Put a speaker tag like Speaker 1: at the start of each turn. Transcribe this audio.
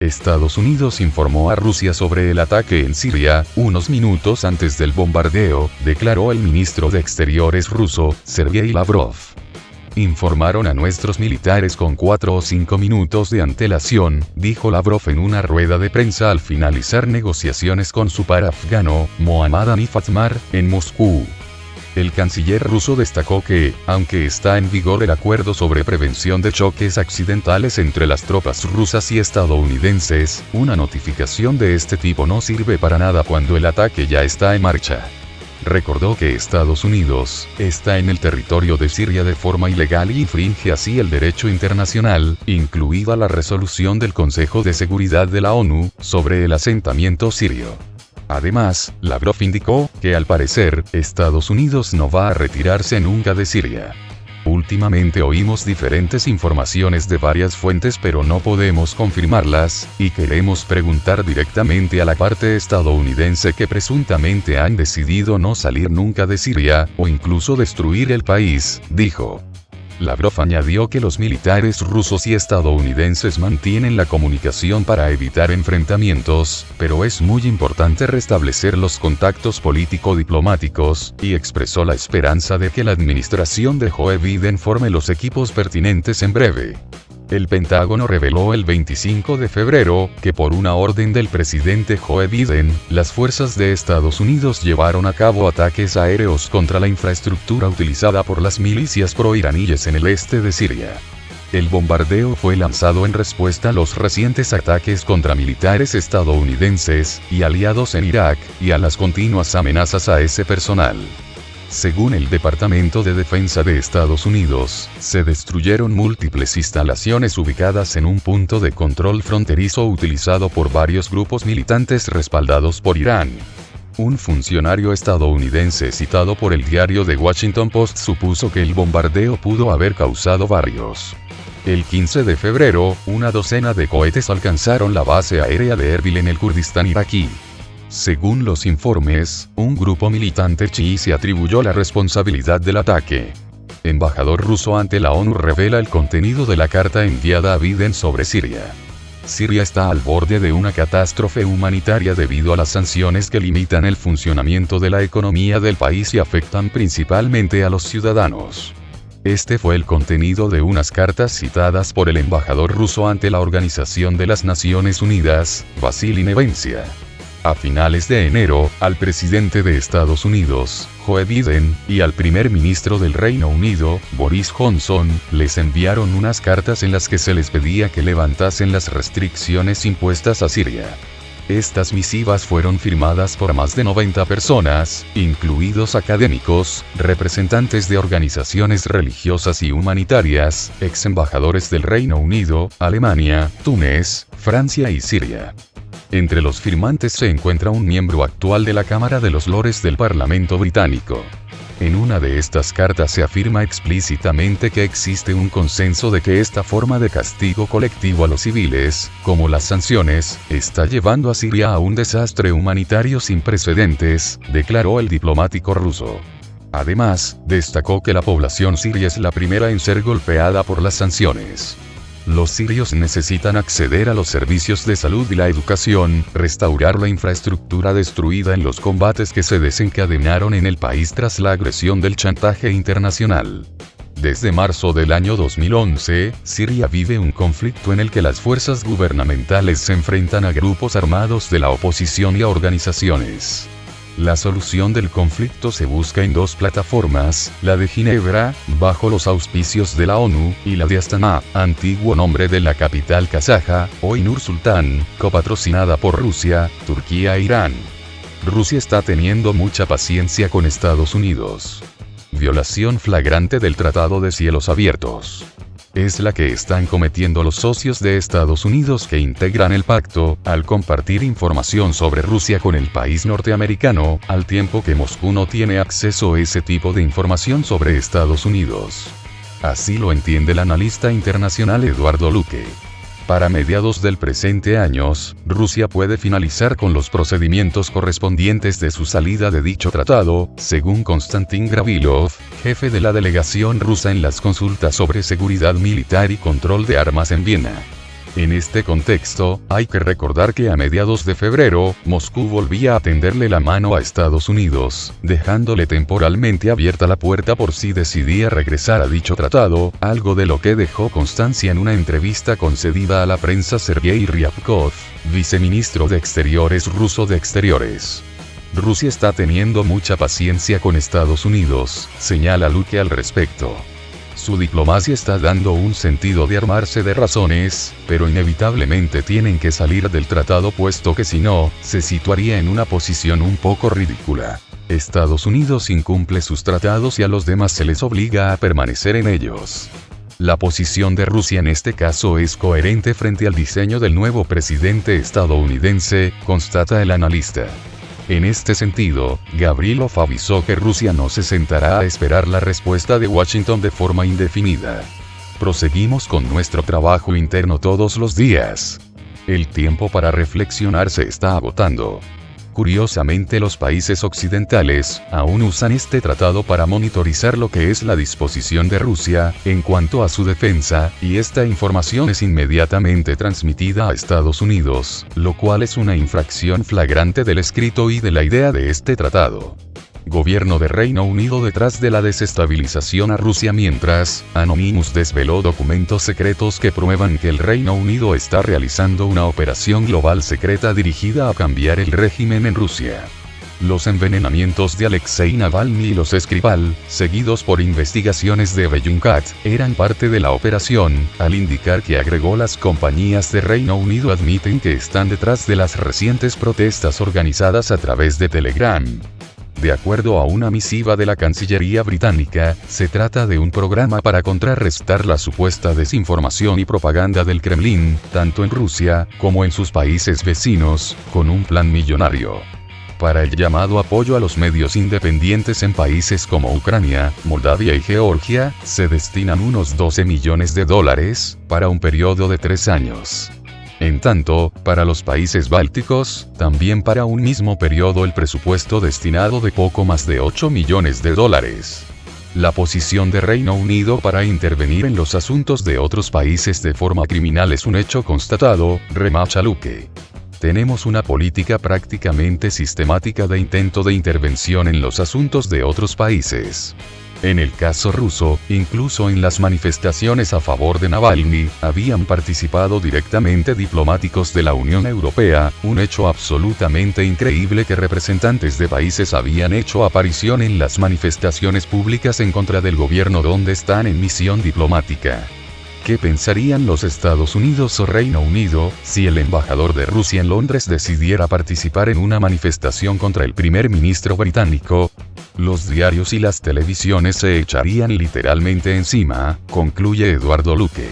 Speaker 1: Estados Unidos informó a Rusia sobre el ataque en Siria, unos minutos antes del bombardeo, declaró el ministro de Exteriores ruso, Sergei Lavrov. Informaron a nuestros militares con 4 o 5 minutos de antelación, dijo Lavrov en una rueda de prensa al finalizar negociaciones con su par afgano, Mohammad Hanif Atmar, en Moscú. El canciller ruso destacó que, aunque está en vigor el acuerdo sobre prevención de choques accidentales entre las tropas rusas y estadounidenses, una notificación de este tipo no sirve para nada cuando el ataque ya está en marcha. Recordó que Estados Unidos está en el territorio de Siria de forma ilegal y infringe así el derecho internacional, incluida la resolución del Consejo de Seguridad de la ONU sobre el asentamiento sirio. Además, Lavrov indicó que al parecer, Estados Unidos no va a retirarse nunca de Siria. Últimamente oímos diferentes informaciones de varias fuentes pero no podemos confirmarlas, y queremos preguntar directamente a la parte estadounidense que presuntamente han decidido no salir nunca de Siria, o incluso destruir el país, dijo. Lavrov añadió que los militares rusos y estadounidenses mantienen la comunicación para evitar enfrentamientos, pero es muy importante restablecer los contactos político-diplomáticos, y expresó la esperanza de que la administración de Joe Biden forme los equipos pertinentes en breve. El Pentágono reveló el 25 de febrero, que por una orden del presidente Joe Biden, las fuerzas de Estados Unidos llevaron a cabo ataques aéreos contra la infraestructura utilizada por las milicias proiraníes en el este de Siria. El bombardeo fue lanzado en respuesta a los recientes ataques contra militares estadounidenses y aliados en Irak, y a las continuas amenazas a ese personal. Según el Departamento de Defensa de Estados Unidos, se destruyeron múltiples instalaciones ubicadas en un punto de control fronterizo utilizado por varios grupos militantes respaldados por Irán. Un funcionario estadounidense citado por el diario The Washington Post supuso que el bombardeo pudo haber causado varios. El 15 de febrero, una docena de cohetes alcanzaron la base aérea de Erbil en el Kurdistán iraquí. Según los informes, un grupo militante chií se atribuyó la responsabilidad del ataque. Embajador ruso ante la ONU revela el contenido de la carta enviada a Biden sobre Siria. Siria está al borde de una catástrofe humanitaria debido a las sanciones que limitan el funcionamiento de la economía del país y afectan principalmente a los ciudadanos. Este fue el contenido de unas cartas citadas por el embajador ruso ante la Organización de las Naciones Unidas, Vasily Nevencia. A finales de enero, al presidente de Estados Unidos, Joe Biden, y al primer ministro del Reino Unido, Boris Johnson, les enviaron unas cartas en las que se les pedía que levantasen las restricciones impuestas a Siria. Estas misivas fueron firmadas por más de 90 personas, incluidos académicos, representantes de organizaciones religiosas y humanitarias, ex embajadores del Reino Unido, Alemania, Túnez, Francia y Siria. Entre los firmantes se encuentra un miembro actual de la Cámara de los Lores del Parlamento británico. En una de estas cartas se afirma explícitamente que existe un consenso de que esta forma de castigo colectivo a los civiles, como las sanciones, está llevando a Siria a un desastre humanitario sin precedentes, declaró el diplomático ruso. Además, destacó que la población siria es la primera en ser golpeada por las sanciones. Los sirios necesitan acceder a los servicios de salud y la educación, restaurar la infraestructura destruida en los combates que se desencadenaron en el país tras la agresión del chantaje internacional. Desde marzo del año 2011, Siria vive un conflicto en el que las fuerzas gubernamentales se enfrentan a grupos armados de la oposición y a organizaciones. La solución del conflicto se busca en dos plataformas, la de Ginebra, bajo los auspicios de la ONU, y la de Astana, antiguo nombre de la capital kazaja, hoy Nur-Sultán, copatrocinada por Rusia, Turquía e Irán. Rusia está teniendo mucha paciencia con Estados Unidos. Violación flagrante del Tratado de Cielos Abiertos. Es la que están cometiendo los socios de Estados Unidos que integran el pacto, al compartir información sobre Rusia con el país norteamericano, al tiempo que Moscú no tiene acceso a ese tipo de información sobre Estados Unidos. Así lo entiende el analista internacional Eduardo Luque. Para mediados del presente año, Rusia puede finalizar con los procedimientos correspondientes de su salida de dicho tratado, según Konstantin Gravilov, jefe de la delegación rusa en las consultas sobre seguridad militar y control de armas en Viena. En este contexto, hay que recordar que a mediados de febrero, Moscú volvía a tenderle la mano a Estados Unidos, dejándole temporalmente abierta la puerta por si decidía regresar a dicho tratado, algo de lo que dejó constancia en una entrevista concedida a la prensa Sergei Ryabkov, viceministro de Exteriores ruso de Exteriores. Rusia está teniendo mucha paciencia con Estados Unidos, señala Luque al respecto. Su diplomacia está dando un sentido de armarse de razones, pero inevitablemente tienen que salir del tratado puesto que si no, se situaría en una posición un poco ridícula. Estados Unidos incumple sus tratados y a los demás se les obliga a permanecer en ellos. La posición de Rusia en este caso es coherente frente al diseño del nuevo presidente estadounidense, constata el analista. En este sentido, Gavrilov avisó que Rusia no se sentará a esperar la respuesta de Washington de forma indefinida. Proseguimos con nuestro trabajo interno todos los días. El tiempo para reflexionar se está agotando. Curiosamente, los países occidentales aún usan este tratado para monitorizar lo que es la disposición de Rusia en cuanto a su defensa, y esta información es inmediatamente transmitida a Estados Unidos, lo cual es una infracción flagrante del escrito y de la idea de este tratado. Gobierno de Reino Unido detrás de la desestabilización a Rusia. Mientras, Anonymous desveló documentos secretos que prueban que el Reino Unido está realizando una operación global secreta dirigida a cambiar el régimen en Rusia. Los envenenamientos de Alexei Navalny y los Skripal, seguidos por investigaciones de Bellingcat, eran parte de la operación, al indicar que agregó las compañías de Reino Unido admiten que están detrás de las recientes protestas organizadas a través de Telegram. De acuerdo a una misiva de la Cancillería británica, se trata de un programa para contrarrestar la supuesta desinformación y propaganda del Kremlin, tanto en Rusia, como en sus países vecinos, con un plan millonario. Para el llamado apoyo a los medios independientes en países como Ucrania, Moldavia y Georgia, se destinan unos $12 millones para un periodo de 3 años. En tanto, para los países bálticos, también para un mismo periodo el presupuesto destinado de poco más de $8 millones. La posición de Reino Unido para intervenir en los asuntos de otros países de forma criminal es un hecho constatado, remacha Luque. Tenemos una política prácticamente sistemática de intento de intervención en los asuntos de otros países. En el caso ruso, incluso en las manifestaciones a favor de Navalny, habían participado directamente diplomáticos de la Unión Europea, un hecho absolutamente increíble que representantes de países habían hecho aparición en las manifestaciones públicas en contra del gobierno donde están en misión diplomática. ¿Qué pensarían los Estados Unidos o Reino Unido, si el embajador de Rusia en Londres decidiera participar en una manifestación contra el primer ministro británico? Los diarios y las televisiones se echarían literalmente encima, concluye Eduardo Luque.